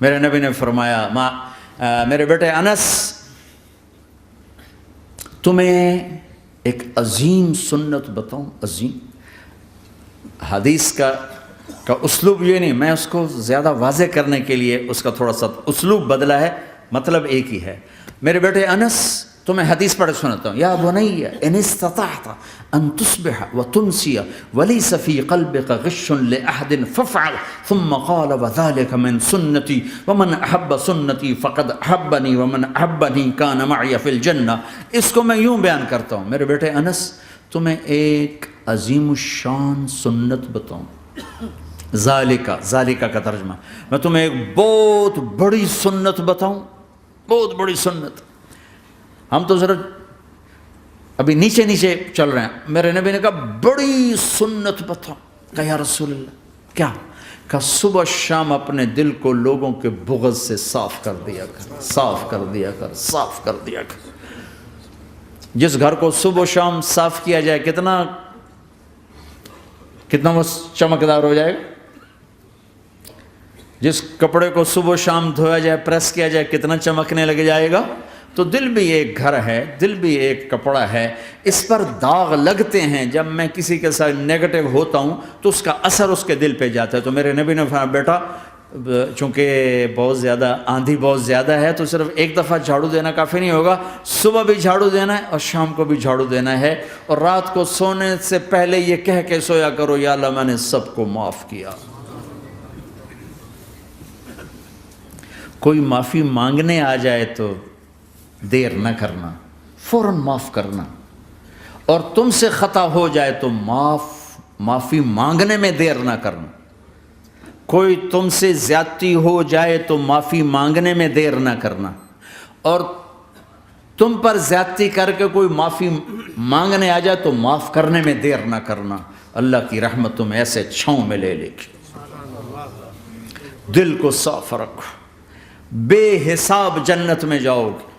میرے نبی نے فرمایا میرے بیٹے انس، تمہیں ایک عظیم سنت بتاؤں، عظیم۔ حدیث کا اسلوب یہ نہیں، میں اس کو زیادہ واضح کرنے کے لیے اس کا تھوڑا سا اسلوب بدلا ہے، مطلب ایک ہی ہے۔ میرے بیٹے انس، تمہیں حدیث پڑھ سناتا ہوں۔ یا بنی ان استطعت ان تصبح وتمسی وليس في قلبك غش لاحد فافعل، ثم قال وذلك من سنتي ومن احب سنتي فقد احبني ومن احبني كان معي في الجنہ۔ اس کو میں یوں بیان کرتا ہوں، میرے بیٹے انس، تمہیں ایک عظیم الشان سنت بتاؤں۔ ذالکہ کا ترجمہ، میں تمہیں ایک بہت بڑی سنت بتاؤں، بہت بڑی سنت۔ ہم تو ذرا ابھی نیچے نیچے چل رہے ہیں۔ میرے نبی نے کہا بڑی سنت بتاؤ۔ کہا یا رسول اللہ کیا؟ کہا صبح شام اپنے دل کو لوگوں کے بغض سے صاف کر دیا کر، صاف کر دیا کر، صاف کر دیا کر۔ جس گھر کو صبح و شام صاف کیا جائے کتنا وہ چمکدار ہو جائے گا۔ جس کپڑے کو صبح و شام دھویا جائے، پریس کیا جائے، کتنا چمکنے لگ جائے گا۔ تو دل بھی ایک گھر ہے، دل بھی ایک کپڑا ہے، اس پر داغ لگتے ہیں۔ جب میں کسی کے ساتھ نیگیٹو ہوتا ہوں تو اس کا اثر اس کے دل پہ جاتا ہے۔ تو میرے نبی نے فرمایا بیٹا، چونکہ بہت زیادہ آندھی بہت زیادہ ہے تو صرف ایک دفعہ جھاڑو دینا کافی نہیں ہوگا، صبح بھی جھاڑو دینا ہے اور شام کو بھی جھاڑو دینا ہے، اور رات کو سونے سے پہلے یہ کہہ کے سویا کرو یا اللہ میں نے سب کو معاف کیا۔ کوئی معافی مانگنے آ جائے تو دیر نہ کرنا، فوراً معاف کرنا، اور تم سے خطا ہو جائے تو معافی مانگنے میں دیر نہ کرنا۔ کوئی تم سے زیادتی ہو جائے تو معافی مانگنے میں دیر نہ کرنا، اور تم پر زیادتی کر کے کوئی معافی مانگنے آ جائے تو معاف کرنے میں دیر نہ کرنا۔ اللہ کی رحمت تمہیں ایسے چھاؤں میں لے لے گی۔ دل کو صاف رکھو، بے حساب جنت میں جاؤ گے،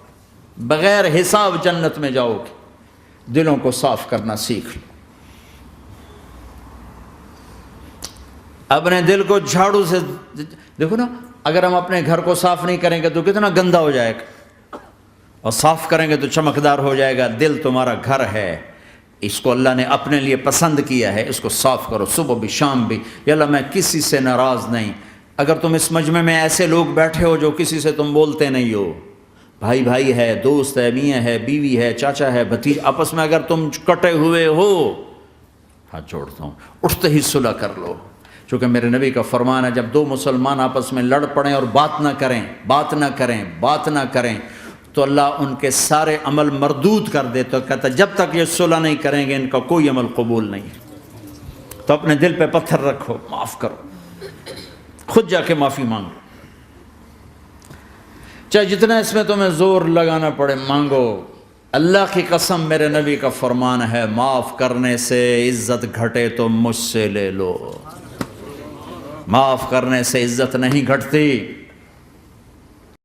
بغیر حساب جنت میں جاؤ گے۔ دلوں کو صاف کرنا سیکھ لو۔ اپنے دل کو جھاڑو سے دیکھو نا، اگر ہم اپنے گھر کو صاف نہیں کریں گے تو کتنا گندا ہو جائے گا، اور صاف کریں گے تو چمکدار ہو جائے گا۔ دل تمہارا گھر ہے، اس کو اللہ نے اپنے لیے پسند کیا ہے، اس کو صاف کرو صبح بھی شام بھی۔ یا اللہ میں کسی سے ناراض نہیں۔ اگر تم اس مجمع میں ایسے لوگ بیٹھے ہو جو کسی سے تم بولتے نہیں ہو، بھائی بھائی ہے، دوست ہے، میاں ہے، بیوی ہے، چاچا ہے، بھتیج، آپس میں اگر تم کٹے ہوئے ہو، ہاتھ جوڑتا ہوں، اٹھتے ہی صلح کر لو۔ چونکہ میرے نبی کا فرمان ہے جب دو مسلمان آپس میں لڑ پڑیں اور بات نہ کریں تو اللہ ان کے سارے عمل مردود کر دے۔ تو کہتا جب تک یہ صلح نہیں کریں گے ان کا کوئی عمل قبول نہیں ہے۔ تو اپنے دل پہ پتھر رکھو، معاف کرو، خود جا کے معافی مانگو، چاہے جتنا اس میں تمہیں زور لگانا پڑے مانگو۔ اللہ کی قسم میرے نبی کا فرمان ہے معاف کرنے سے عزت گھٹے تو مجھ سے لے لو، معاف کرنے سے عزت نہیں گھٹتی۔